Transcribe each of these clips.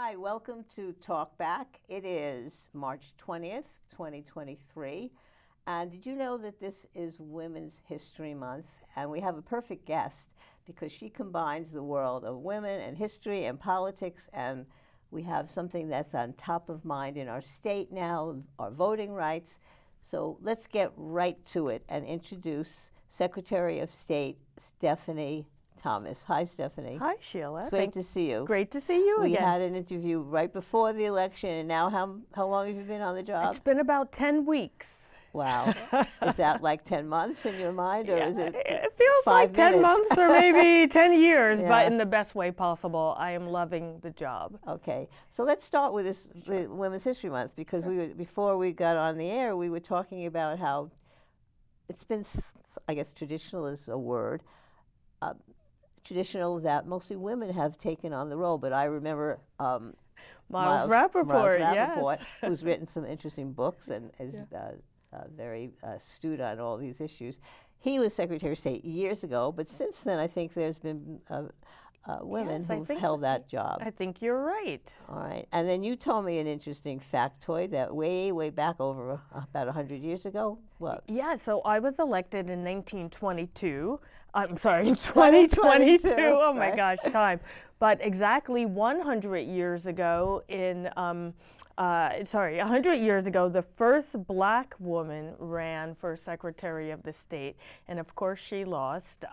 Hi, welcome to Talk Back. It is March 20th, 2023. And did you know that this is Women's History Month? And we have a perfect guest because she combines the world of women and history and politics. And we have something that's on top of mind in our state now, our voting rights. So let's get right to it and introduce Secretary of State Stephanie Thomas. Hi, Stephanie. Hi, Sheila. It's great to see you. Great to see you again. We had an interview right before the election, and now how long have you been on the job? It's been about 10 weeks. Wow. Is that like 10 months in your mind, or is it It feels 5 like 10 minutes? months or maybe 10 years, Yeah. but in the best way possible. I am loving the job. Okay, so let's start with the Women's History Month, because before we got on the air, we were talking about how it's been, I guess traditional is a word, traditional that mostly women have taken on the role. But I remember Miles Rappaport, Rappaport, yes. who's written some interesting books and is very astute on all these issues. He was Secretary of State years ago, but since then I think there's been women who've held that job. I think you're right. All right, and then you told me an interesting factoid that way back over about 100 years ago. What? Yeah, so I was elected in 1922. I'm sorry, in 2022. Oh my right. gosh, time. But exactly 100 years ago 100 years ago, the first black woman ran for Secretary of the State, and of course she lost.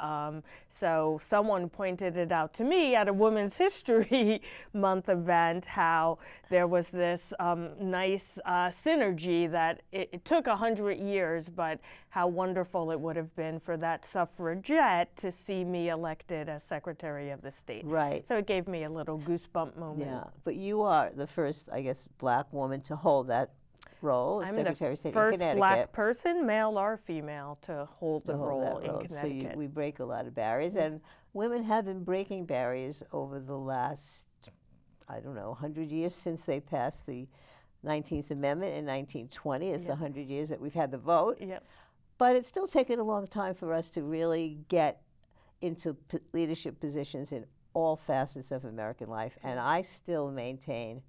So someone pointed it out to me at a Women's History Month event, how there was this nice synergy that it took 100 years, but how wonderful it would have been for that suffragette to see me elected as Secretary of the State. Right. So it gave me a little goosebump moment. Yeah, but you are the first, I guess, black woman to hold that role as Secretary of State in first Connecticut. black person, male or female, to hold the role in Connecticut. So we break a lot of barriers, and women have been breaking barriers over the last, I don't know, 100 years since they passed the 19th Amendment in 1920. It's 100 years that we've had the vote. Yep. But it's still taken a long time for us to really get into leadership positions in all facets of American life. And I still maintain,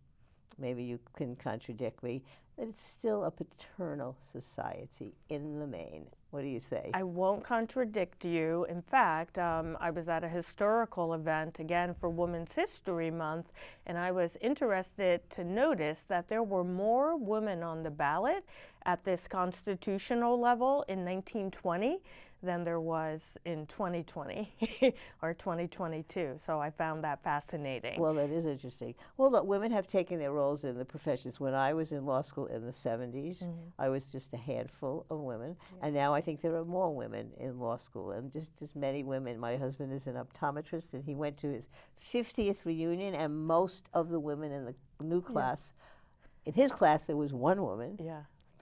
maybe you can contradict me, that it's still a paternal society in the main. What do you say? I won't contradict you. In fact, I was at a historical event, again, for Women's History Month, and I was interested to notice that there were more women on the ballot at this constitutional level in 1920 than there was in 2020 or 2022. So I found that fascinating. Well, that is interesting. Well, look, women have taken their roles in the professions. When I was in law school in the 70s, I was just a handful of women. And now I think there are more women in law school, and just as many women. My husband is an optometrist, and he went to his 50th reunion, and most of the women in the new class, in his class there was one woman,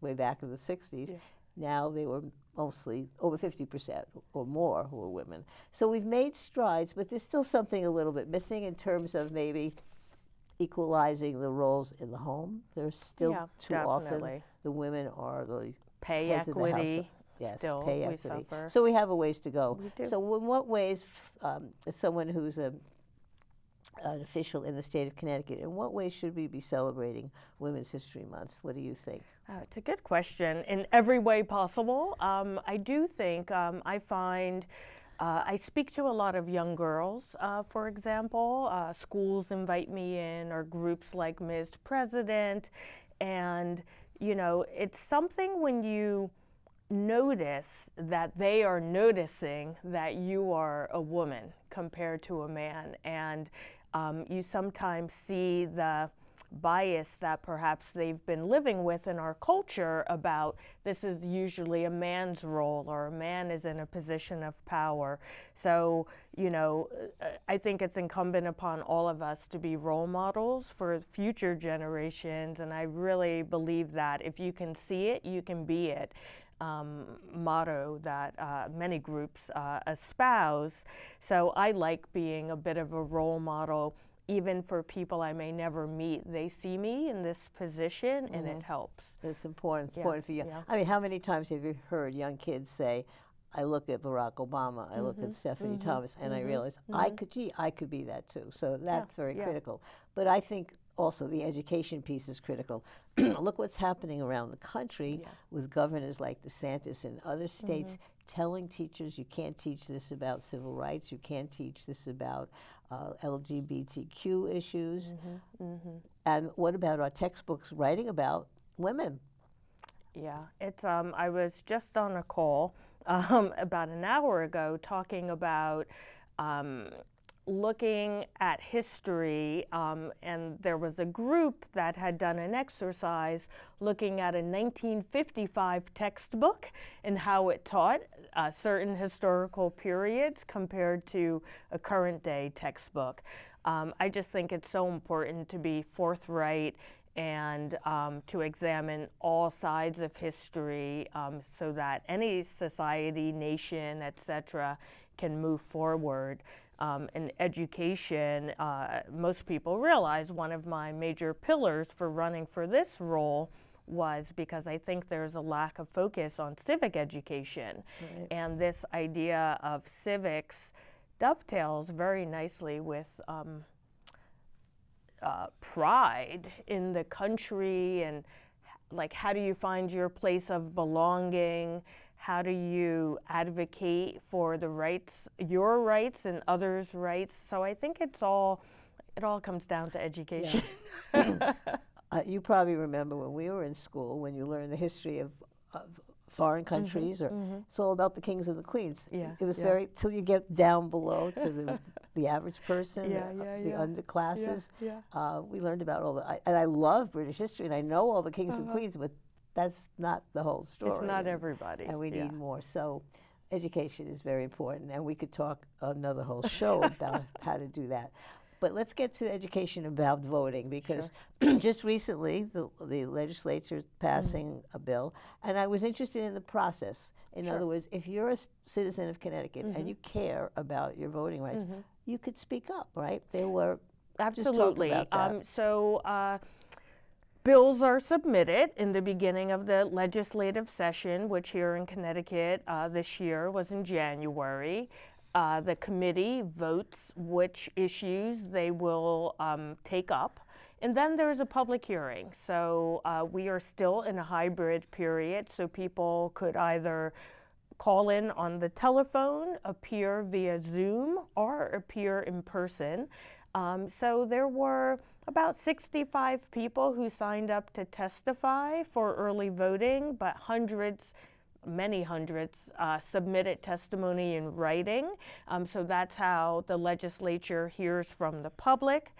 way back in the 60s. Now they were mostly over 50% or more who are women. So we've made strides, but there's still something a little bit missing in terms of maybe equalizing the roles in the home. There's still too often the women are the pay heads equity. Of the house. Yes, still pay we equity. suffer. So we have a ways to go. We do. So in what ways, as someone who's an official in the state of Connecticut, in what ways should we be celebrating Women's History Month? What do you think? It's a good question. In every way possible. I do think I find I speak to a lot of young girls, for example. Schools invite me in, or groups like Ms. President, and you know, it's something when you notice that they are noticing that you are a woman compared to a man, and you sometimes see the bias that perhaps they've been living with in our culture about this is usually a man's role, or a man is in a position of power. So, you know, I think it's incumbent upon all of us to be role models for future generations, and I really believe that if you can see it, you can be it. Motto that many groups espouse. So I like being a bit of a role model, even for people I may never meet. They see me in this position, and it helps. It's important for you. I mean, how many times have you heard young kids say, I look at Barack Obama, I look at Stephanie Thomas, and I realize I could be that too. So that's very critical. But I think also the education piece is critical. Look what's happening around the country with governors like DeSantis and other states telling teachers you can't teach this about civil rights, you can't teach this about LGBTQ issues. And what about our textbooks writing about women? Yeah, it's, I was just on a call about an hour ago talking about looking at history, and there was a group that had done an exercise looking at a 1955 textbook and how it taught certain historical periods compared to a current day textbook. I just think it's so important to be forthright and to examine all sides of history so that any society, nation, etc., can move forward. In education, most people realize one of my major pillars for running for this role was because I think there's a lack of focus on civic education. And this idea of civics dovetails very nicely with pride in the country, and like, how do you find your place of belonging? How do you advocate for the rights, your rights and others' rights? So I think it all comes down to education. You probably remember when we were in school, when you learned the history of foreign countries, or it's all about the kings and the queens. It was very, till you get down below to the average person, the underclasses. We learned about all the, and I love British history, and I know all the kings and queens, but that's not the whole story. It's not everybody. And we need more. So education is very important, and we could talk another whole show about how to do that. But let's get to education about voting, because just recently the legislature is passing a bill, and I was interested in the process. In other words, if you're a citizen of Connecticut and you care about your voting rights, you could speak up, right? There were absolutely. Just talk about that. So bills are submitted in the beginning of the legislative session, which here in Connecticut this year was in January. The committee votes which issues they will take up, and then there's a public hearing. So we are still in a hybrid period, so people could either call in on the telephone, appear via Zoom, or appear in person. So there were about 65 people who signed up to testify for early voting, but many hundreds submitted testimony in writing. So that's how the legislature hears from the public.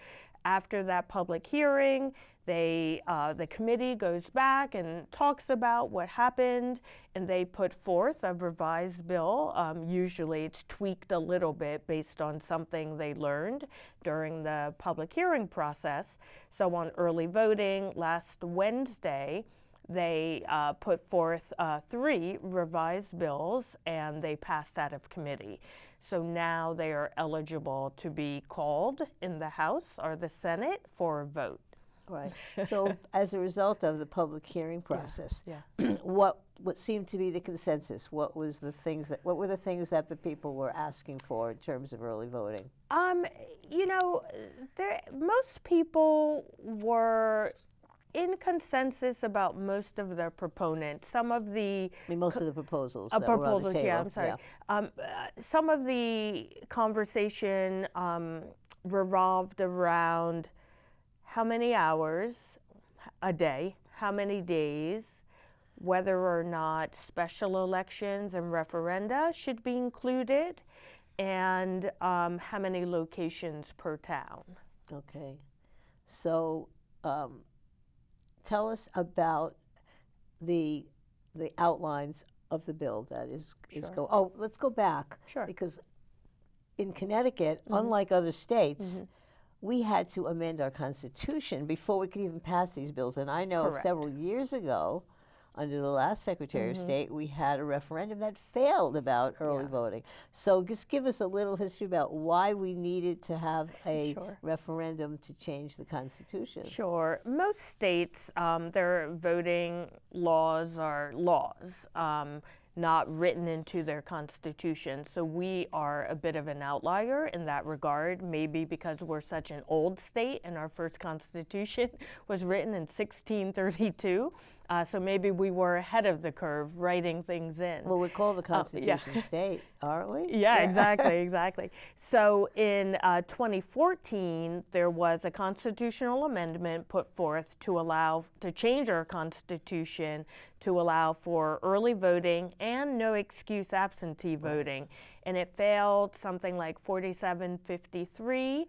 After that public hearing, the committee goes back and talks about what happened, and they put forth a revised bill. Usually it's tweaked a little bit based on something they learned during the public hearing process. So on early voting last Wednesday, they put forth 3 revised bills, and they passed out of committee. So now they are eligible to be called in the House or the Senate for a vote. Right. So as a result of the public hearing process, what seemed to be the consensus? What were the things that the people were asking for in terms of early voting? You know, most people were in consensus about most of the proponents. Some of the most of the proposals. Proposals, I'm sorry. Some of the conversation revolved around how many hours a day, how many days, whether or not special elections and referenda should be included, and how many locations per town. Okay. So tell us about the outlines of the bill that is let's go back. Because in Connecticut, unlike other states, we had to amend our Constitution before we could even pass these bills. And I know several years ago, under the last Secretary of State, we had a referendum that failed about early voting. So just give us a little history about why we needed to have a referendum to change the Constitution. Sure. Most states, their voting laws are laws, not written into their constitution. So we are a bit of an outlier in that regard, maybe because we're such an old state and our first constitution was written in 1632. So maybe we were ahead of the curve writing things in. Well, we call the Constitution state, aren't we? Yeah, exactly, exactly. So in 2014, there was a constitutional amendment put forth to change our Constitution to allow for early voting and no excuse absentee voting. And it failed something like 47-53.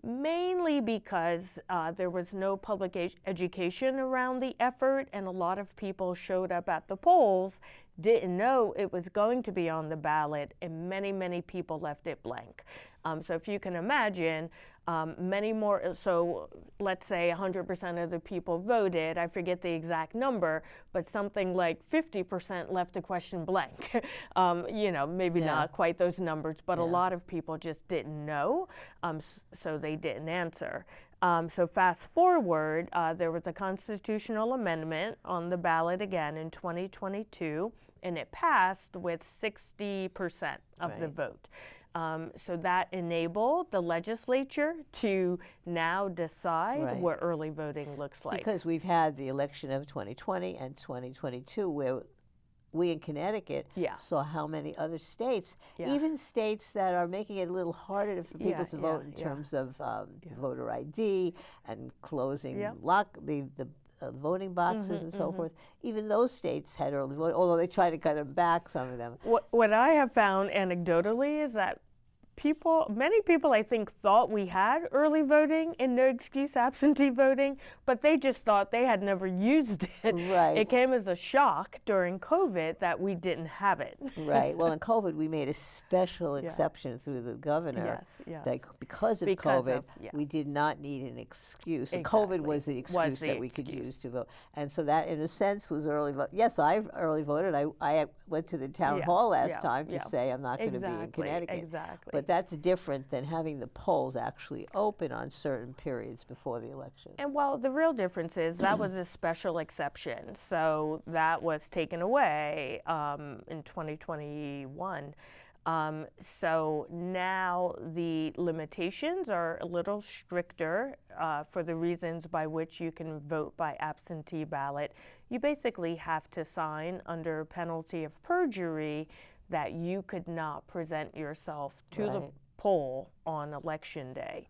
Mainly because there was no public education around the effort, and a lot of people showed up at the polls, didn't know it was going to be on the ballot, and many, many people left it blank. So if you can imagine, many more, so let's say 100% of the people voted, I forget the exact number, but something like 50% left the question blank. You know, maybe not quite those numbers, but a lot of people just didn't know, so they didn't answer. So fast forward, there was a constitutional amendment on the ballot again in 2022, and it passed with 60% of the vote. So that enabled the legislature to now decide what early voting looks like. Because we've had the election of 2020 and 2022 where we in Connecticut saw how many other states, even states that are making it a little harder for people to vote in terms of voter ID and closing the voting boxes and so forth. Even those states had early voting, although they try to cut them back, some of them. What I have found anecdotally is that many people I think thought we had early voting and no excuse absentee voting, but they just thought they had never used it. Right. It came as a shock during COVID that we didn't have it. Right. Well, in COVID, we made a special exception through the governor that because of COVID, we did not need an excuse. And COVID was the excuse that we could use to vote. And so that, in a sense, was early vote. Yes, I've early voted. I went to the town hall last time to say I'm not going to be in Connecticut. Exactly. But that's different than having the polls actually open on certain periods before the election. And well, the real difference is that was a special exception. So that was taken away in 2021. So now the limitations are a little stricter for the reasons by which you can vote by absentee ballot. You basically have to sign under penalty of perjury that you could not present yourself to the poll on election day.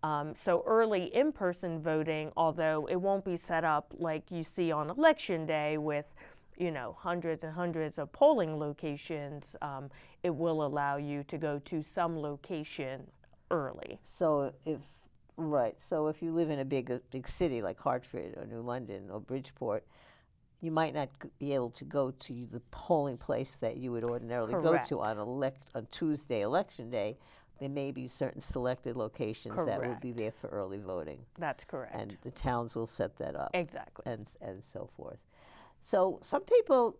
So early in-person voting, although it won't be set up like you see on election day with, you know, hundreds and hundreds of polling locations, it will allow you to go to some location early. So if you live in a big city like Hartford or New London or Bridgeport, you might not be able to go to the polling place that you would ordinarily go to on Tuesday, election day. There may be certain selected locations that would be there for early voting. That's correct. And the towns will set that up. Exactly. And so forth. So some people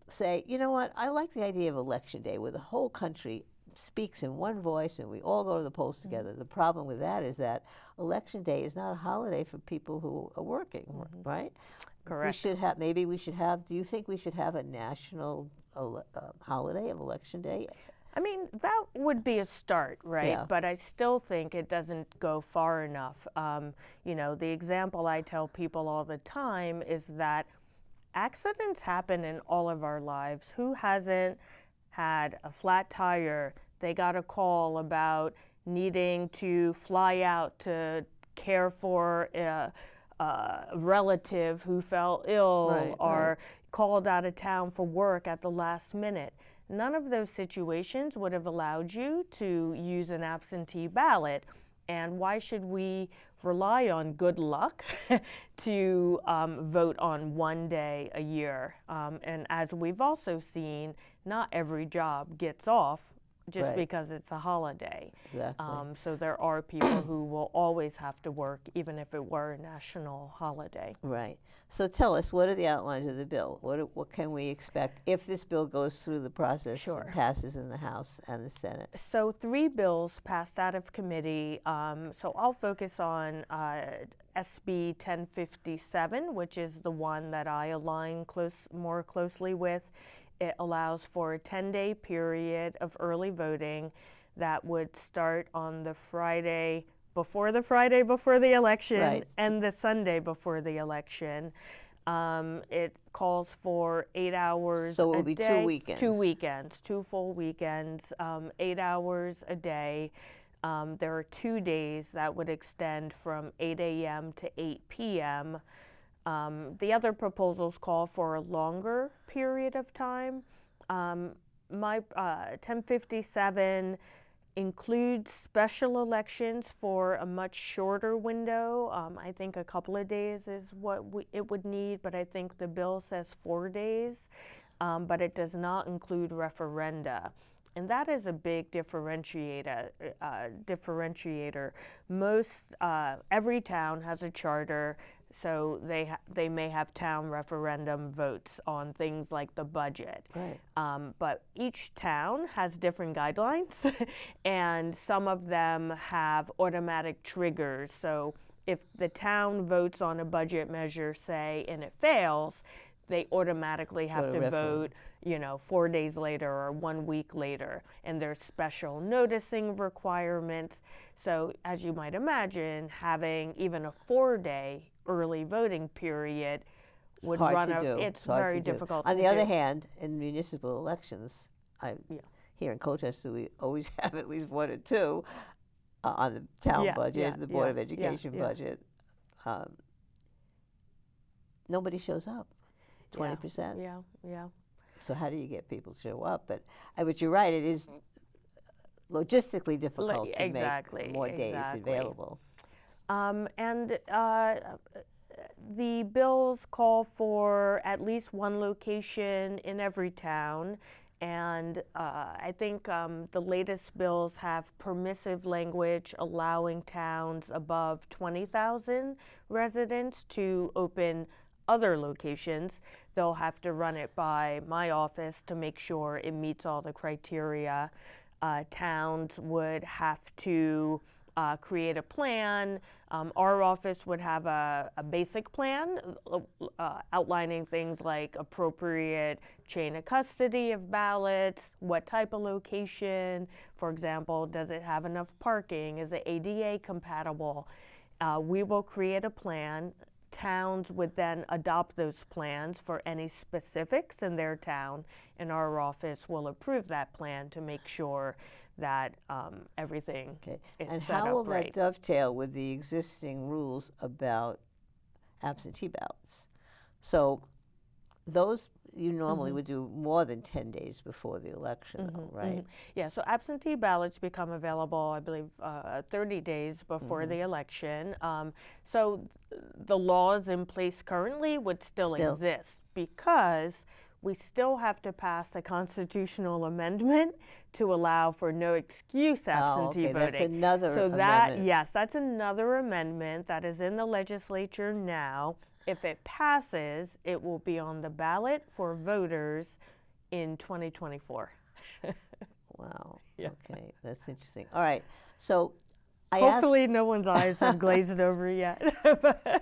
say, you know what, I like the idea of election day where the whole country speaks in one voice and we all go to the polls together. The problem with that is that election day is not a holiday for people who are working, right? Correct. Do you think we should have a national holiday of election day? I mean, that would be a start, right? Yeah. But I still think it doesn't go far enough. You know, the example I tell people all the time is that accidents happen in all of our lives. Who hasn't had a flat tire? They got a call about needing to fly out to care for a relative who fell ill or called out of town for work at the last minute. None of those situations would have allowed you to use an absentee ballot. And why should we rely on good luck to vote on one day a year? And as we've also seen, not every job gets off just Right. because it's a holiday. Exactly. So there are people who will always have to work, even if it were a national holiday. Right. So tell us, what are the outlines of the bill? What can we expect if this bill goes through the process Sure. and passes in the House and the Senate? So 3 bills passed out of committee. So I'll focus on SB 1057, which is the one that I align more closely with. It allows for a 10-day period of early voting that would start on the Friday before the election, Right. and the Sunday before the election. It calls for 8 hours So it a will be day. 2 weekends. 2 weekends, 2 full weekends, 8 hours a day. There are 2 days that would extend from 8 a.m. to 8 p.m. The other proposals call for a longer period of time. My 1057 includes special elections for a much shorter window. I think a couple of days is what it would need, but I think the bill says 4 days, but it does not include referenda. And that is a big differentiator. Every town has a charter, so they may have town referendum votes on things like the budget. Right. But each town has different guidelines, and some of them have automatic triggers. So if the town votes on a budget measure, say, and it fails, they automatically have to vote, 4 days later or 1 week later. And there's special noticing requirements. So as you might imagine, having even a 4-day early voting period would hard run to do. It's hard very to do. difficult. On to the other do. hand, in municipal elections, here in Colchester, we always have at least 1 or 2 on the town budget, the Board of Education budget. Nobody shows up. 20%. Yeah. So how do you get people to show up? But you're right, it is logistically difficult to make more days available. And the bills call for at least 1 location in every town. And I think the latest bills have permissive language allowing towns above 20,000 residents to open other locations. They'll have to run it by my office to make sure it meets all the criteria. Towns would have to create a plan. Our office would have a basic plan outlining things like appropriate chain of custody of ballots, what type of location, for example, does it have enough parking, is it ADA compatible? We will create a plan. Towns would then adopt those plans for any specifics in their town, and our office will approve that plan to make sure that everything is and set how up will right. that dovetail with the existing rules about absentee ballots? So those you normally would do more than 10 days before the election, though, right? Yeah, so absentee ballots become available, I believe, 30 days before the election. So the laws in place currently would still exist because we still have to pass a constitutional amendment to allow for no excuse absentee voting. That's another amendment. Yes, that's another amendment that is in the legislature now. If it passes, it will be on the ballot for voters in 2024. Wow. Yeah. Okay, that's interesting. All right. So hopefully no one's eyes have glazed over yet.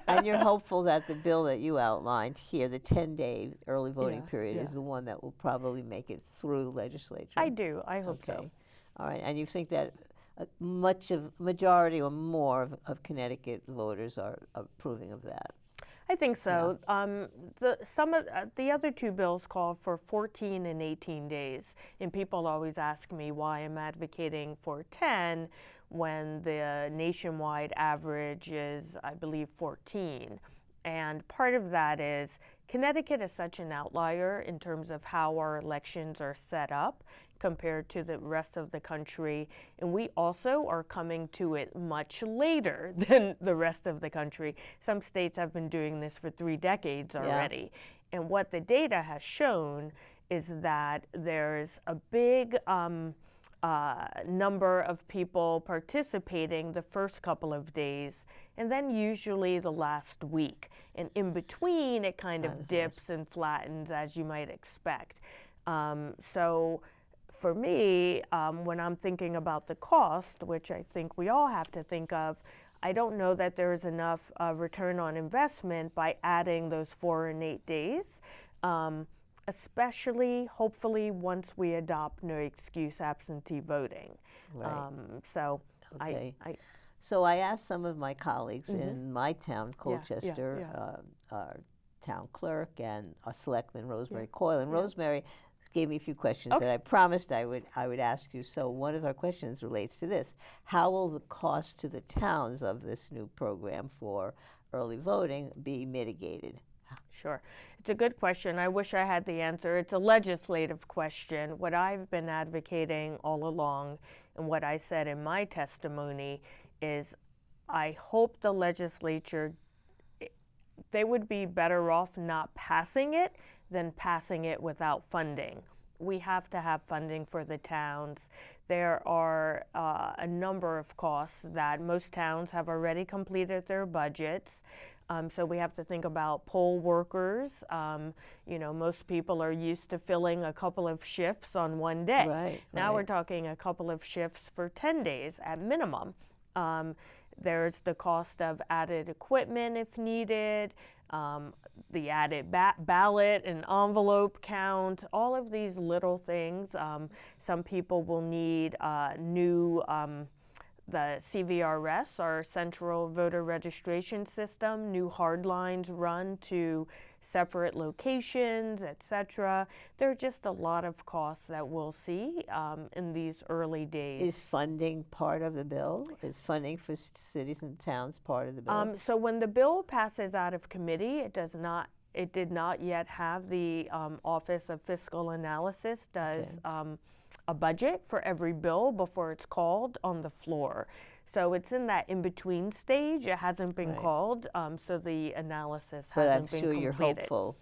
And you're hopeful that the bill that you outlined here, the 10-day early voting period, is the one that will probably make it through the legislature? I do. I hope so. All right. And you think that majority or more of Connecticut voters are approving of that? I think so. The other 2 bills call for 14 and 18 days, and people always ask me why I'm advocating for 10 when the nationwide average is, I believe, 14. And part of that is Connecticut is such an outlier in terms of how our elections are set up compared to the rest of the country. And we also are coming to it much later than the rest of the country. Some states have been doing this for 3 decades already. Yeah. And what the data has shown is that there's a big number of people participating the first couple of days, and then usually the last week. And in between, it kind of dips and flattens, as you might expect. So for me, when I'm thinking about the cost, which I think we all have to think of, I don't know that there's enough return on investment by adding those 4 and 8 days. Especially, hopefully, once we adopt no excuse absentee voting. Right. So, okay. So I asked some of my colleagues in my town, Colchester, our town clerk and our selectman, Rosemary Coyle. And Rosemary gave me a few questions that I promised I would ask you. So one of our questions relates to this. How will the cost to the towns of this new program for early voting be mitigated? Sure. It's a good question. I wish I had the answer. It's a legislative question. What I've been advocating all along and what I said in my testimony is I hope the legislature, they would be better off not passing it than passing it without funding. We have to have funding for the towns. There are a number of costs that most towns have already completed their budgets. So we have to think about poll workers. You know, most people are used to filling a couple of shifts on one day. Right, now we're talking a couple of shifts for 10 days at minimum. There's the cost of added equipment if needed, the added ballot and envelope count, all of these little things. Some people will need new the CVRS, our Central Voter Registration System, new hard lines run to separate locations, etc. There are just a lot of costs that we'll see in these early days. Is funding part of the bill? Is funding for cities and towns part of the bill? So when the bill passes out of committee, it did not yet have the Office of Fiscal Analysis does a budget for every bill before it's called on the floor. So it's in that in-between stage. It hasn't been called, so the analysis hasn't been completed. But I'm sure you're hopeful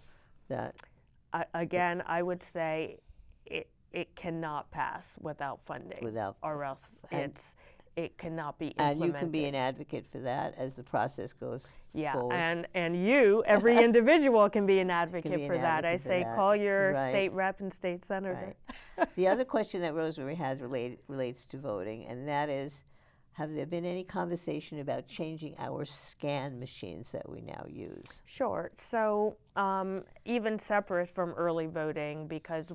that... Again, I would say it cannot pass without funding, or else it cannot be implemented. And you can be an advocate for that as the process goes forward. And you, every individual, can be an advocate for that. I say call your state rep and state senator. The other question that Rosemary has relates to voting, and that is, have there been any conversation about changing our scan machines that we now use? Sure. So even separate from early voting, because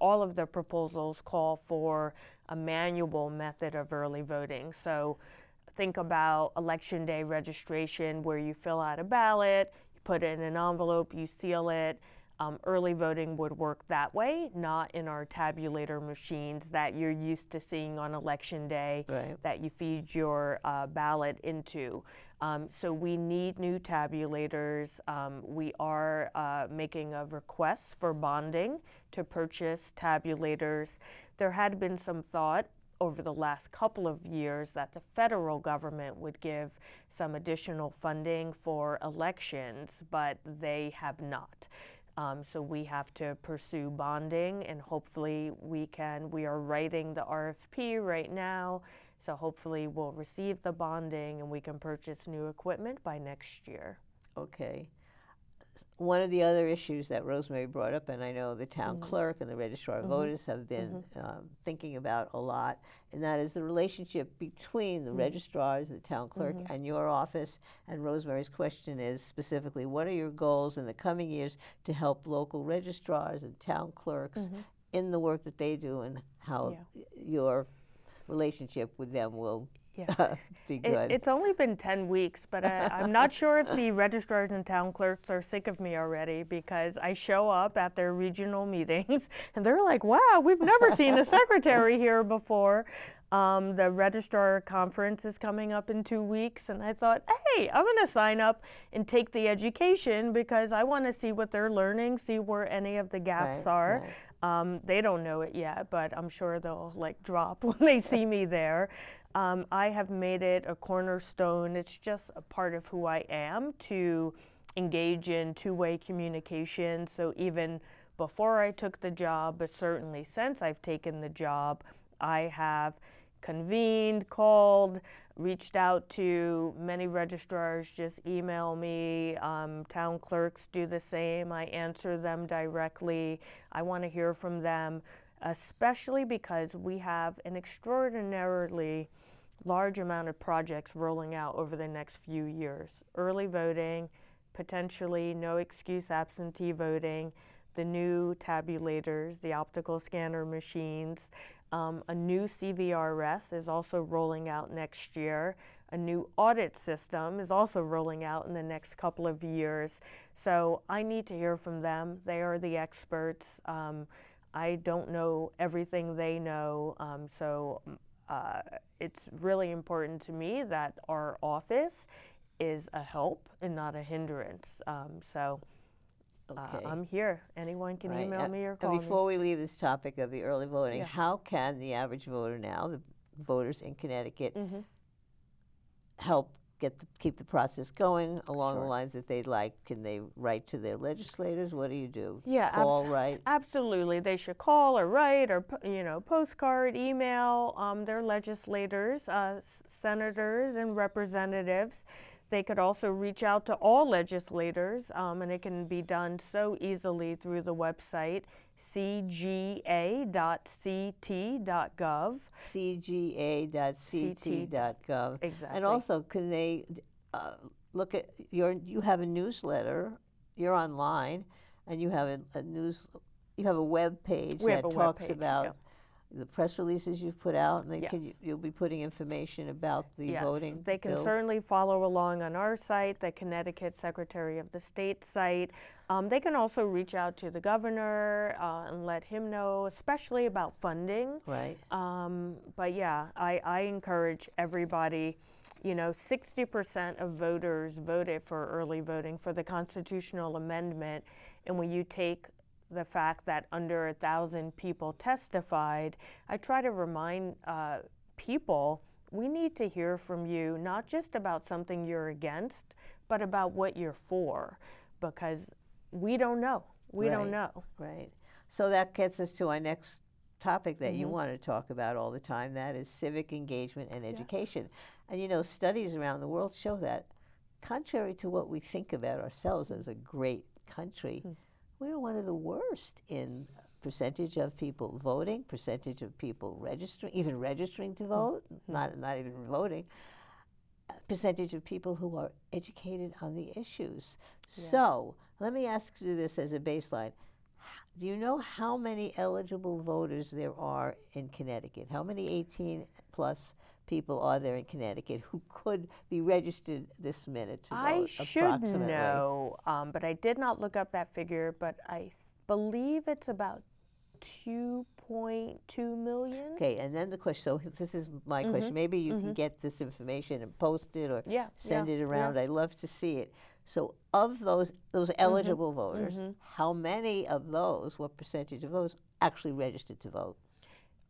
all of the proposals call for a manual method of early voting. So think about Election Day registration, where you fill out a ballot, you put it in an envelope, you seal it. Early voting would work that way, not in our tabulator machines that you're used to seeing on Election Day that you feed your ballot into. So we need new tabulators. We are making a request for bonding to purchase tabulators. There had been some thought over the last couple of years that the federal government would give some additional funding for elections, but they have not. So we have to pursue bonding, and hopefully we are writing the RFP right now, so hopefully we'll receive the bonding and we can purchase new equipment by next year. Okay. One of the other issues that Rosemary brought up, and I know the town clerk and the registrar of voters have been thinking about a lot, and that is the relationship between the registrars, the town clerk, and your office. And Rosemary's question is specifically, what are your goals in the coming years to help local registrars and town clerks in the work that they do, and how your relationship with them will be good? It's only been 10 weeks, but I'm not sure if the registrars and town clerks are sick of me already, because I show up at their regional meetings and they're like, wow, we've never seen a secretary here before. The registrar conference is coming up in 2 weeks, and I thought, hey, I'm going to sign up and take the education because I want to see what they're learning, see where any of the gaps are. They don't know it yet, but I'm sure they'll drop when they see me there. I have made it a cornerstone. It's just a part of who I am to engage in two-way communication. So even before I took the job, but certainly since I've taken the job, I have convened, called, reached out to many registrars, just email me. Town clerks do the same. I answer them directly. I want to hear from them, especially because we have an extraordinarily large amount of projects rolling out over the next few years. Early voting, potentially no excuse absentee voting, the new tabulators, the optical scanner machines. A new CVRS is also rolling out next year. A new audit system is also rolling out in the next couple of years. So I need to hear from them. They are the experts. I don't know everything they know. It's really important to me that our office is a help and not a hindrance. Okay. I'm here. Anyone can email me or call and me. before we leave this topic of the early voting, Yeah. how can the average voter now, the voters in Connecticut, help keep the process going along the lines that they'd like? Can they write to their legislators? What do you do? Yeah, Call, write? absolutely. They should call or write or postcard, email their legislators, senators and representatives. They could also reach out to all legislators, and it can be done so easily through the website cga.ct.gov. cga.ct.gov. Exactly. And also, can they look at you have a newsletter, you're online, and you have you have a web page that talks about the press releases you've put out, and you'll be putting information about the voting They can bills. certainly follow along on our site, the Connecticut Secretary of the State site. They can also reach out to the governor and let him know, especially about funding. Right. But yeah, I encourage everybody. 60% of voters voted for early voting for the constitutional amendment, and when you take the fact that under 1,000 people testified, I try to remind people we need to hear from you, not just about something you're against, but about what you're for, because we don't know. We don't know. Right. So that gets us to our next topic that you want to talk about all the time, that is civic engagement and education. And studies around the world show that, contrary to what we think about ourselves as a great country, we're one of the worst in percentage of people voting, percentage of people registering to vote, not even voting, percentage of people who are educated on the issues. So let me ask you this as a baseline. Do you know how many eligible voters there are in Connecticut? How many 18 plus people are there in Connecticut who could be registered this minute to vote? I should know, but I did not look up that figure, but I believe it's about 2.2 million. Okay, and then the question, so this is my question. Maybe you can get this information and post it or send it around. I'd love to see it. So of those eligible voters, how many of those, what percentage of those actually registered to vote?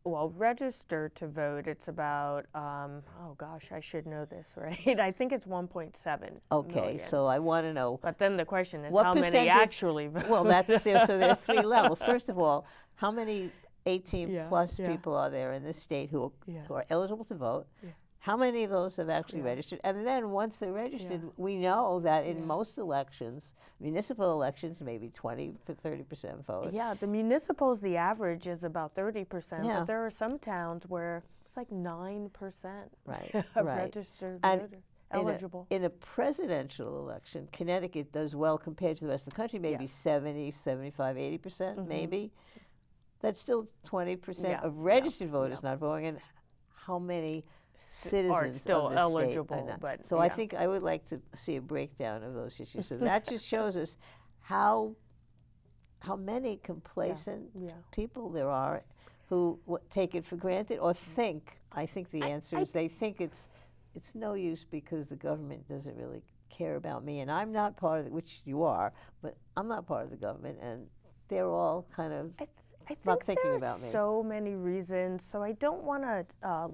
Well, registered to vote, it's about, oh gosh, I should know this, right? I think it's 1.7 Okay, million. So I want to know. But then the question is, what how many actually vote? Well, so there's three levels. First of all, how many 18 plus people are there in this state who are eligible to vote? How many of those have actually registered? And then once they're registered, we know that in most elections, municipal elections, maybe 20 to 30% vote. Yeah, the municipals, the average is about 30%, but there are some towns where it's like 9% of registered voters eligible. In a presidential election, Connecticut does well compared to the rest of the country, maybe 70, 75, 80%, maybe. That's still 20% of registered voters not voting. And how many citizens are still of the eligible, state but so I think I would like to see a breakdown of those issues. So that just shows us how many complacent people there are who take it for granted or think. I think the answer is they think it's no use because the government doesn't really care about me, and I'm not part of it, which you are, but I'm not part of the government, and they're all kind of I not think thinking about me. There's so many reasons. So I don't want to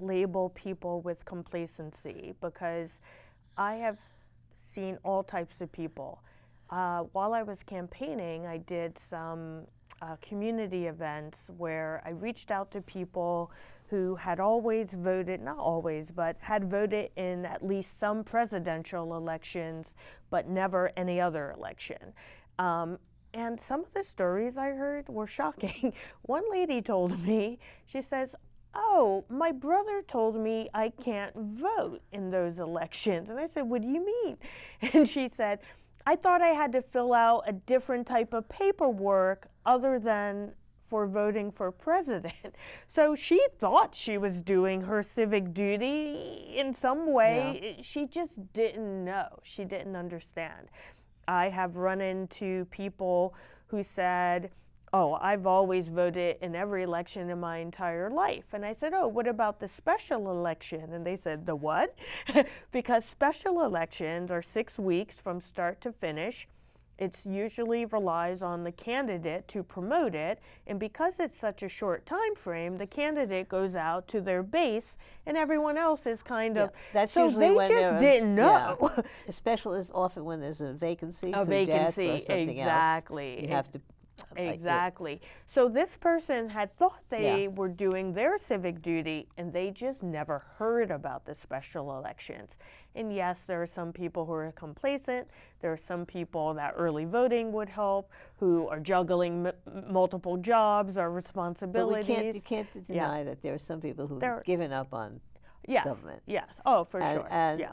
label people with complacency, because I have seen all types of people. While I was campaigning, I did some community events where I reached out to people who had always voted, not always, but had voted in at least some presidential elections, but never any other election. And some of the stories I heard were shocking. One lady told me, she says, "Oh, my brother told me I can't vote in those elections." And I said, "What do you mean?" And she said, "I thought I had to fill out a different type of paperwork other than for voting for president." So she thought she was doing her civic duty in some way. Yeah. She just didn't know. She didn't understand. I have run into people who said, "Oh, I've always voted in every election in my entire life." And I said, "Oh, what about the special election?" And they said, "The what?" Because special elections are 6 weeks from start to finish. It usually relies on the candidate to promote it, and because it's such a short time frame, the candidate goes out to their base, and everyone else is kind of. That's so usually they when just didn't know. Yeah. Especially is often when there's a vacancy, A through death vacancy, or something exactly. else. You have to. Exactly. So this person had thought they were doing their civic duty, and they just never heard about the special elections. And yes, there are some people who are complacent. There are some people that early voting would help, who are juggling multiple jobs or responsibilities. But you can't deny that there are some people who've given up on government. Yes. Oh, for sure. And yeah.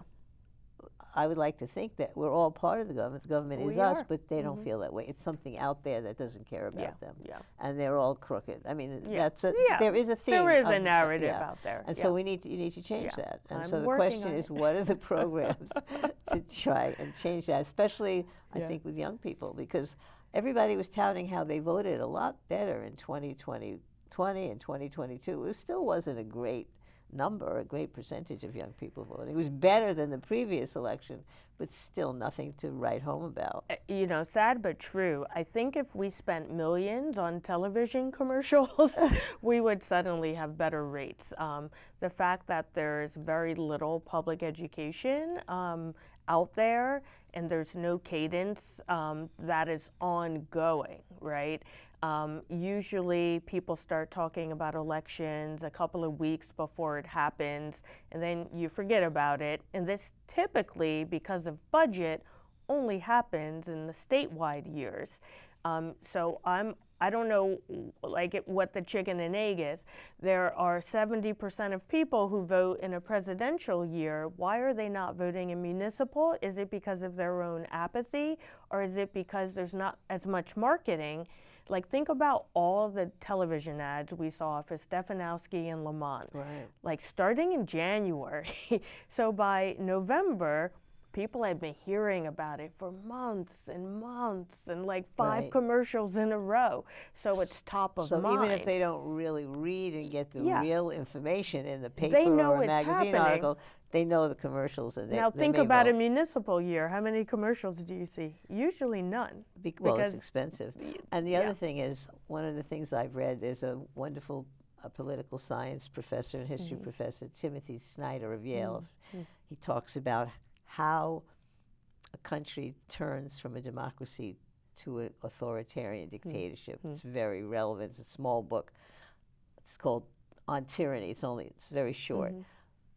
I would like to think that we're all part of the government. The government is us, but they don't feel that way. It's something out there that doesn't care about them. Yeah. And they're all crooked. I mean, that's there is a theme. There is a narrative out there. And so you need to change that. And I'm so the question is, what are the programs to try and change that, especially, I think, with young people, because everybody was touting how they voted a lot better in 2020 and 2022. It still wasn't a great number, a great percentage of young people voting. It was better than the previous election, but still nothing to write home about. You know, sad but true. I think if we spent millions on television commercials, we would suddenly have better rates. The fact that there's very little public education out there, and there's no cadence that is ongoing, right? Usually people start talking about elections a couple of weeks before it happens, and then you forget about it. And this typically, because of budget, only happens in the statewide years. So I don't know what the chicken and egg is. There are 70% of people who vote in a presidential year. Why are they not voting in municipal? Is it because of their own apathy, or is it because there's not as much marketing? Like, think about all the television ads we saw for Stefanowski and Lamont. Right. Like, starting in January. So by November, people had been hearing about it for months and months, and like 5 commercials in a row. So it's top of mind. So even if they don't really read and get the real information in the paper they know or a it's magazine happening. article, they know the commercials. And now think about a municipal year. How many commercials do you see? Usually none. Well, it's expensive. And the other thing is, one of the things I've read, there's a wonderful political science professor and history professor, Timothy Snyder of Yale. He talks about how a country turns from a democracy to an authoritarian dictatorship. It's very relevant. It's a small book. It's called On Tyranny. It's very short.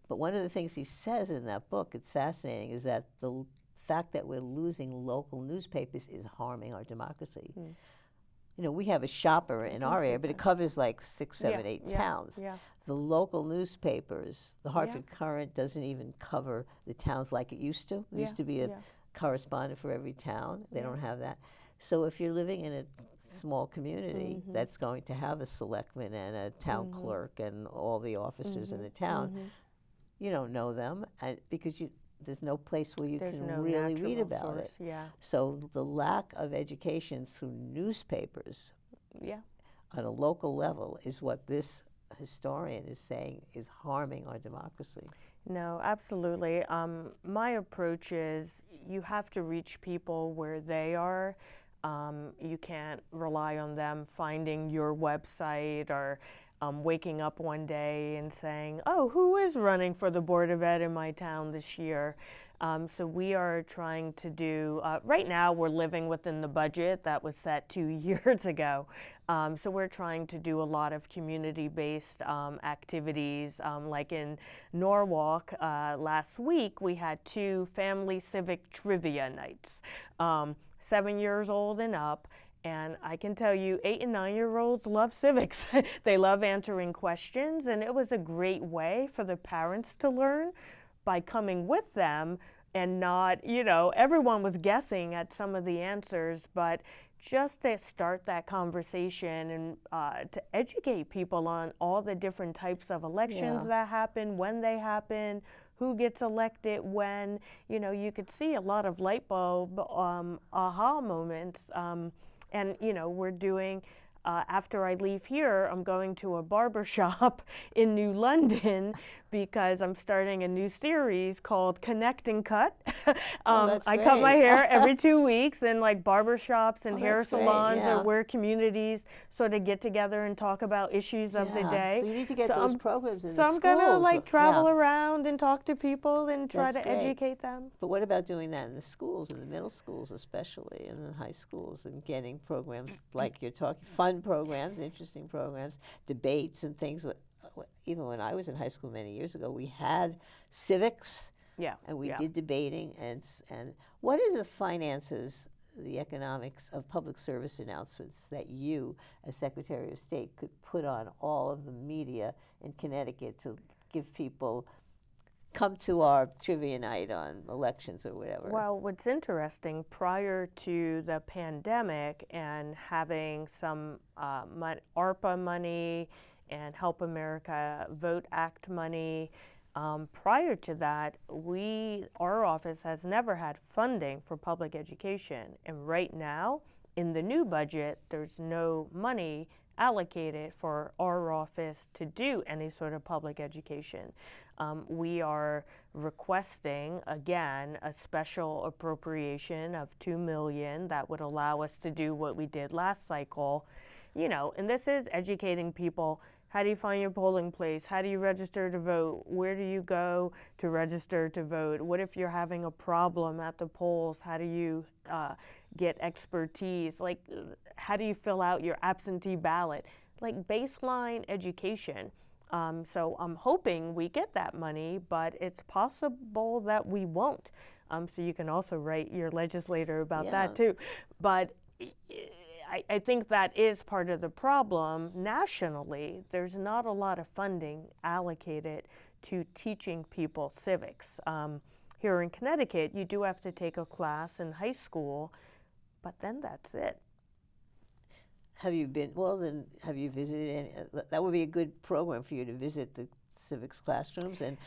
But one of the things he says in that book, it's fascinating, is that the fact that we're losing local newspapers is harming our democracy. You know, we have a shopper in our area, but it covers like 6, 7, 8 towns. The local newspapers, the Hartford Courant doesn't even cover the towns like it used to. It used to be a correspondent for every town. They don't have that. So if you're living in a small community that's going to have a selectman and a town clerk and all the officers in the town, you don't know them, because there's no place where you can really read about it. So the lack of education through newspapers on a local level is what this historian is saying is harming our democracy. No, absolutely. My approach is you have to reach people where they are. You can't rely on them finding your website or waking up one day and saying, "Oh, who is running for the Board of Ed in my town this year?" So we are trying to do, right now we're living within the budget that was set 2 years ago. So we're trying to do a lot of community-based activities. Like in Norwalk, last week we had 2 family civic trivia nights, 7 years old and up. And I can tell you, 8 and 9-year-olds love civics. They love answering questions, and it was a great way for the parents to learn by coming with them and not, you know, everyone was guessing at some of the answers, but just to start that conversation and to educate people on all the different types of elections that happen, when they happen, who gets elected when. You know, you could see a lot of light bulb aha moments. And, you know, we're doing, after I leave here, I'm going to a barber shop in New London because I'm starting a new series called Connect and Cut. I cut my hair every 2 weeks, and like barber shops and hair salons are where communities sort of get together and talk about issues of the day. So you need to get those programs in the schools. So I'm going to like travel around and talk to people and try to educate them. But what about doing that in the schools, in the middle schools especially, and the high schools, and getting programs like you're talking, fun programs, interesting programs, debates and things. Even when I was in high school many years ago, we had civics, and we did debating. And what is the finances, the economics of public service announcements that you, as Secretary of State, could put on all of the media in Connecticut to give people, come to our trivia night on elections or whatever? Well, what's interesting, prior to the pandemic and having some ARPA money and Help America Vote Act money, prior to that, our office has never had funding for public education. And right now, in the new budget, there's no money allocated for our office to do any sort of public education. We are requesting, again, a special appropriation of $2 million that would allow us to do what we did last cycle. You know, and this is educating people. How do you find your polling place? How do you register to vote? Where do you go to register to vote? What if you're having a problem at the polls? How do you get expertise? Like, how do you fill out your absentee ballot? Like baseline education. So I'm hoping we get that money, but it's possible that we won't. So you can also write your legislator about that too. But I think that is part of the problem nationally. There's not a lot of funding allocated to teaching people civics. Here in Connecticut, you do have to take a class in high school, but then that's it. Have you been, well then, have you visited any, that would be a good program for you to visit the civics classrooms and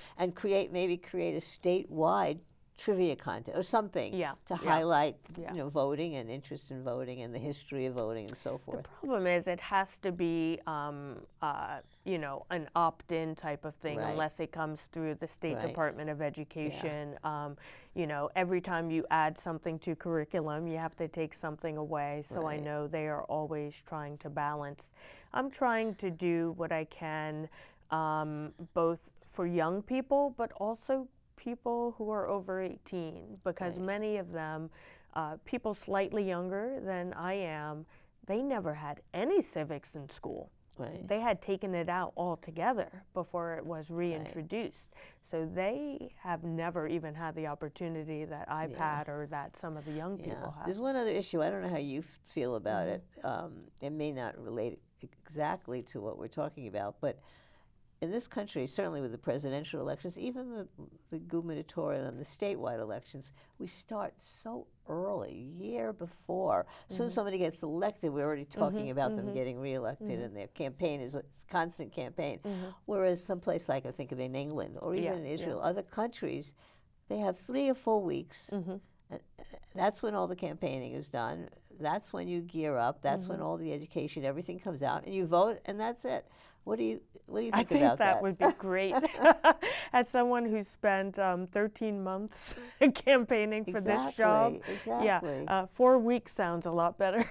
maybe create a statewide trivia contest or something to highlight you know, voting and interest in voting and the history of voting and so forth. The problem is it has to be you know, an opt-in type of thing unless it comes through the State Department of Education. You know, every time you add something to curriculum, you have to take something away. So I know they are always trying to balance. I'm trying to do what I can both for young people, but also people who are over 18, because many of them, people slightly younger than I am, they never had any civics in school. They had taken it out altogether before it was reintroduced. So they have never even had the opportunity that I've had or that some of the young people have. There's one other issue. I don't know how you feel about it. It may not relate exactly to what we're talking about, but in this country, certainly with the presidential elections, even the gubernatorial and the statewide elections, we start so early, year before. As soon as somebody gets elected, we're already talking about them getting reelected, and their campaign is a constant campaign. Whereas someplace like, I think of in England or even in Israel, other countries, they have 3 or 4 weeks. That's when all the campaigning is done. That's when you gear up. That's when all the education, everything comes out, and you vote, and that's it. What do you think about that? I think that would be great. As someone who spent 13 months campaigning for this job, 4 weeks sounds a lot better.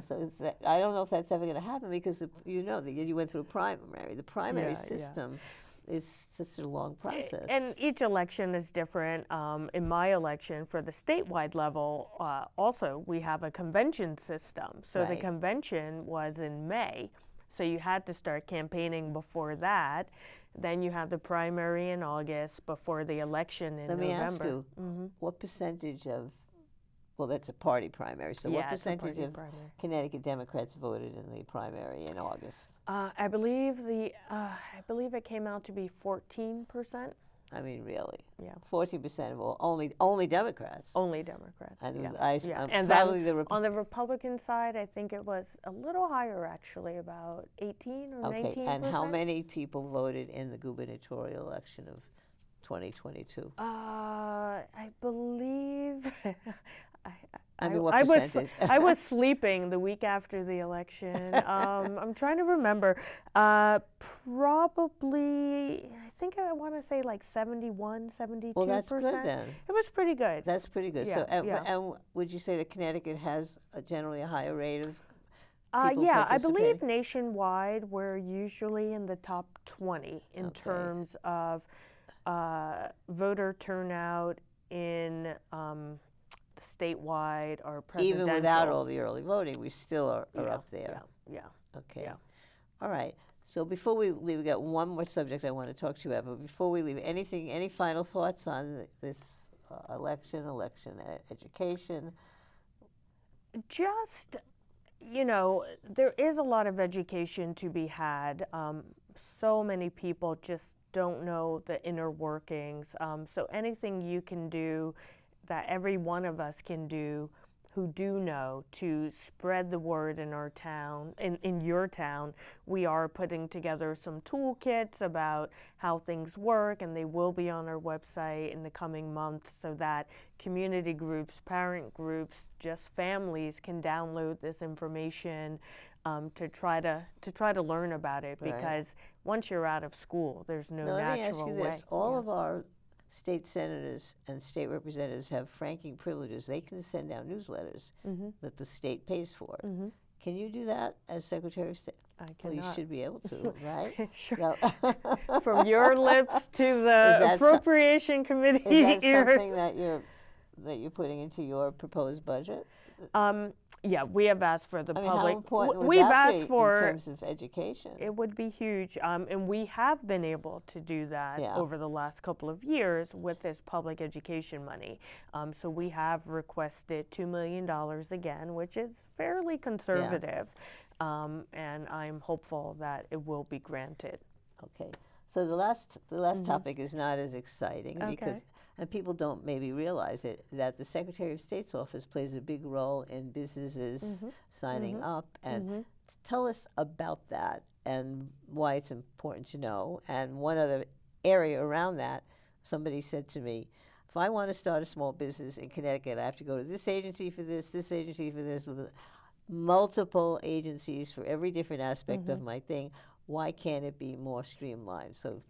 So I don't know if that's ever going to happen because you know you went through a primary. The primary system it's such a long process. And each election is different. In my election, for the statewide level, also we have a convention system. So the Right. convention was in May. So you had to start campaigning before that. Then you have the primary in August before the election in Let me November. ask you, what percentage of, well, that's a party primary, so what Yeah, it's a percentage party of primary. Connecticut Democrats voted in the primary in August? I believe it came out to be 14%. I mean, really? Yeah. 14% of all, only Democrats. Only Democrats. And yeah. and then the on the Republican side, I think it was a little higher, actually, about 18 or 19%. Okay, and how many people voted in the gubernatorial election of 2022? I believe. I mean, what I percentage? I was sleeping the week after the election. I'm trying to remember. Probably, I think I want to say like 71, 72%. Well, that's good then. It was pretty good. That's pretty good. Yeah, So, yeah. and would you say that Connecticut has generally a higher rate of people Yeah, I believe participating? nationwide we're usually in the top 20 in Okay. terms of voter turnout in the statewide or presidential. Even without all the early voting, we still are Yeah, up there. Yeah. Okay. Yeah. All right. So before we leave, we got one more subject I want to talk to you about. But before we leave, any final thoughts on this election, education? Just, there is a lot of education to be had. So many people just don't know the inner workings. So anything you can do that every one of us can do who do know to spread the word in our town, in your town. We are putting together some toolkits about how things work, and they will be on our website in the coming months so that community groups, parent groups, just families can download this information to try to learn about it. Right. Now, once you're out of school, there's no Now, let me ask natural you way. this. All of our state senators and state representatives have franking privileges. They can send out newsletters that the state pays for. Can you do that as Secretary of State? I Well, you cannot. should be able to, right? Sure. No. From your lips to the Appropriation Committee Is that ears. something that you're putting into your proposed budget? Yeah, we have asked for the I mean, public. how important would We've that be asked for. in terms of education? It would be huge, and we have been able to do that over the last couple of years with this public education money. So we have requested $2 million again, which is fairly conservative, and I'm hopeful that it will be granted. Okay, so the last topic is not as exciting because, and people don't maybe realize it, that the Secretary of State's office plays a big role in businesses signing up. And tell us about that and why it's important to know. And one other area around that, somebody said to me, if I want to start a small business in Connecticut, I have to go to this agency for this agency for this, with multiple agencies for every different aspect of my thing. Why can't it be more streamlined? So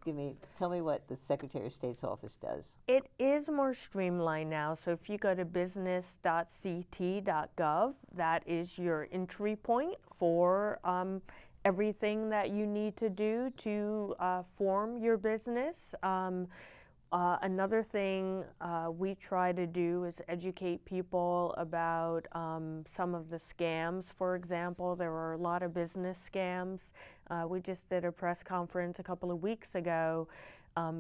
tell me what the Secretary of State's office does. It is more streamlined now. So if you go to business.ct.gov, that is your entry point for everything that you need to do to form your business. Another thing we try to do is educate people about some of the scams. For example, there are a lot of business scams. We just did a press conference a couple of weeks ago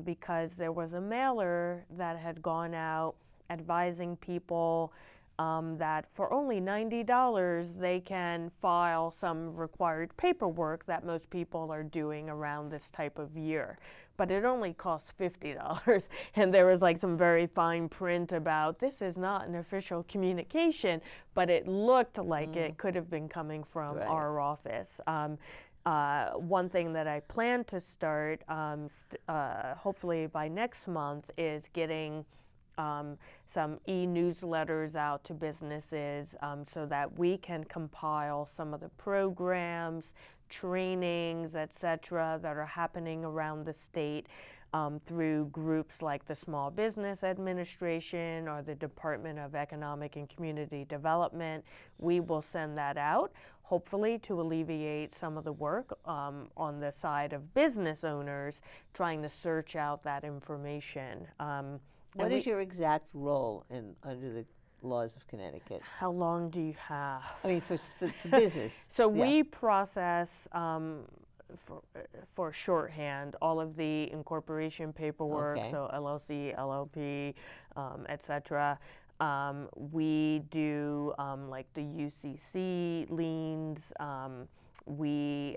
because there was a mailer that had gone out advising people that for only $90 they can file some required paperwork that most people are doing around this type of year. But it only costs $50, and there was like some very fine print about this is not an official communication, but it looked like it could have been coming from our office. One thing that I plan to start, hopefully by next month, is getting some e-newsletters out to businesses so that we can compile some of the programs, trainings, etc., that are happening around the state through groups like the Small Business Administration or the Department of Economic and Community Development. We will send that out, hopefully to alleviate some of the work on the side of business owners trying to search out that information. What is your exact role under the laws of Connecticut? How long do you have? I mean, for business. So we process, for shorthand, all of the incorporation paperwork, so LLC, LLP, et cetera. We do like the UCC liens. We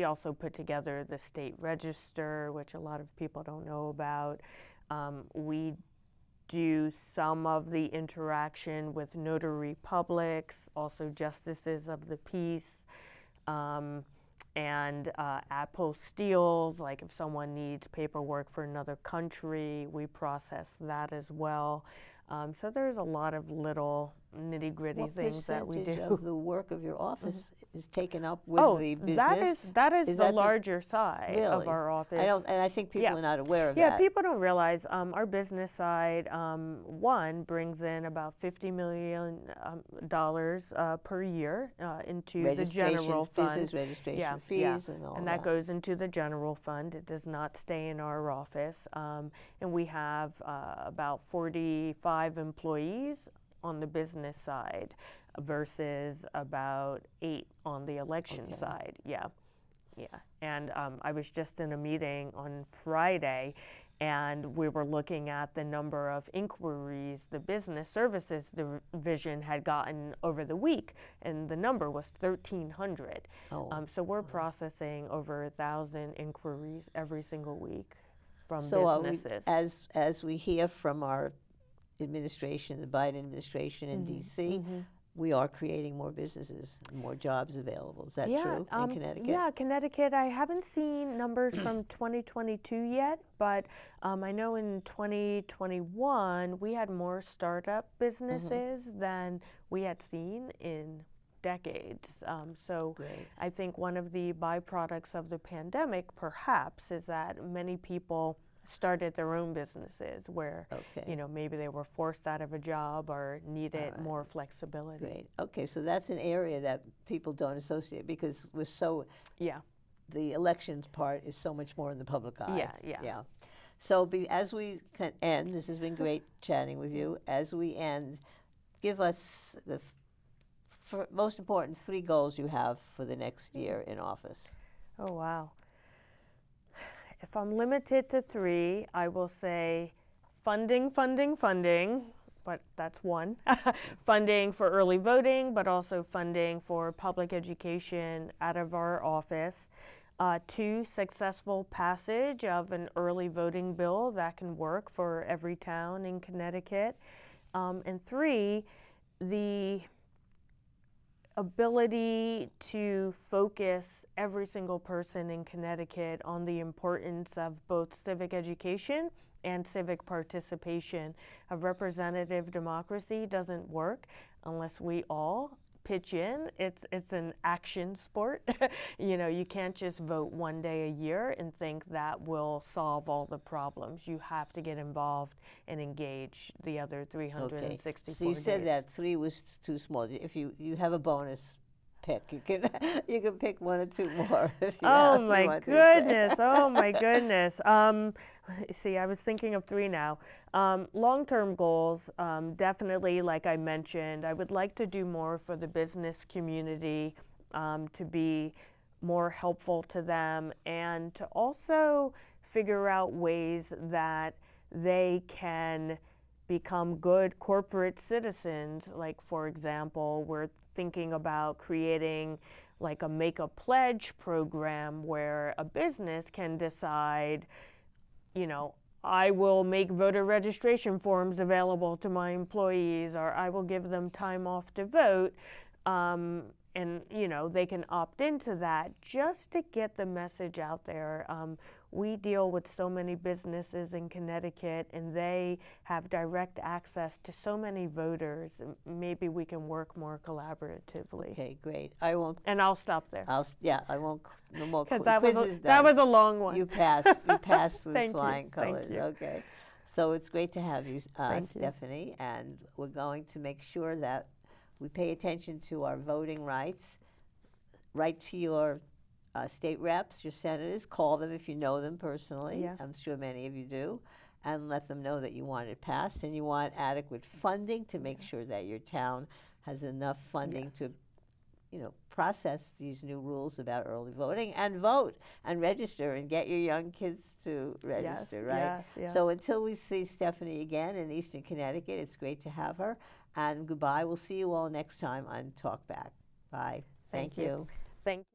also put together the state register, which a lot of people don't know about. We do some of the interaction with notary publics, also justices of the peace, and apostilles, like if someone needs paperwork for another country, we process that as well. So there's a lot of little nitty-gritty things that we do. What percentage of the work of your office is taken up with the business? That is the larger side of our office. And I think people are not aware of that. Yeah, people don't realize our business side, one, brings in about $50 million per year into the general fund. Business registration fees and all that. And that goes into the general fund. It does not stay in our office. And we have about 45 employees on the business side versus about 8 on the election side. Yeah. And I was just in a meeting on Friday, and we were looking at the number of inquiries the business services division had gotten over the week, and the number was 1,300. So we're processing over 1,000 inquiries every single week from businesses. As we hear from our administration, the Biden administration in D.C., we are creating more businesses, more jobs available. Is that true in Connecticut? Yeah, Connecticut, I haven't seen numbers from 2022 yet, but I know in 2021 we had more startup businesses than we had seen in decades. So I think one of the byproducts of the pandemic, perhaps, is that many people started their own businesses where, you know, maybe they were forced out of a job or needed more flexibility. Great. Okay, so that's an area that people don't associate because we're so, the elections part is so much more in the public eye. Yeah. So as we can end, this has been great chatting with you. As we end, give us the most important 3 goals you have for the next year in office. Oh, wow. If I'm limited to 3, I will say funding, but that's 1. Funding for early voting, but also funding for public education out of our office. 2, successful passage of an early voting bill that can work for every town in Connecticut. And 3, the ability to focus every single person in Connecticut on the importance of both civic education and civic participation. A representative democracy doesn't work unless we all pitch in. It's an action sport. You know, you can't just vote one day a year and think that will solve all the problems. You have to get involved and engage the other 364 days. So you said that 3 was too small. If you have a bonus pick, you can pick 1 or 2 more. If you oh my goodness! Oh my goodness! See, I was thinking of 3 now. Long-term goals, definitely, like I mentioned, I would like to do more for the business community, to be more helpful to them, and to also figure out ways that they can become good corporate citizens. Like, for example, we're thinking about creating like a Make a Pledge program where a business can decide, you know, I will make voter registration forms available to my employees, or I will give them time off to vote. and you know, they can opt into that just to get the message out there. We deal with so many businesses in Connecticut, and they have direct access to so many voters. Maybe we can work more collaboratively. Okay, great. I won't. And I'll stop there. I won't. No more Because quizzes. that was a long one. You passed. You passed with Thank flying you. colors. Thank you. Okay. So it's great to have you, Thank you. Stephanie, and we're going to make sure that we pay attention to our voting rights. Write to your state reps, your senators, call them if you know them personally. Yes. I'm sure many of you do, and let them know that you want it passed and you want adequate funding to make sure that your town has enough funding to, you know, process these new rules about early voting and vote and register and get your young kids to register, right? Yes, yes. So until we see Stephanie again in Eastern Connecticut, it's great to have her. And goodbye. We'll see you all next time on Talk Back. Bye. Thank you. Thank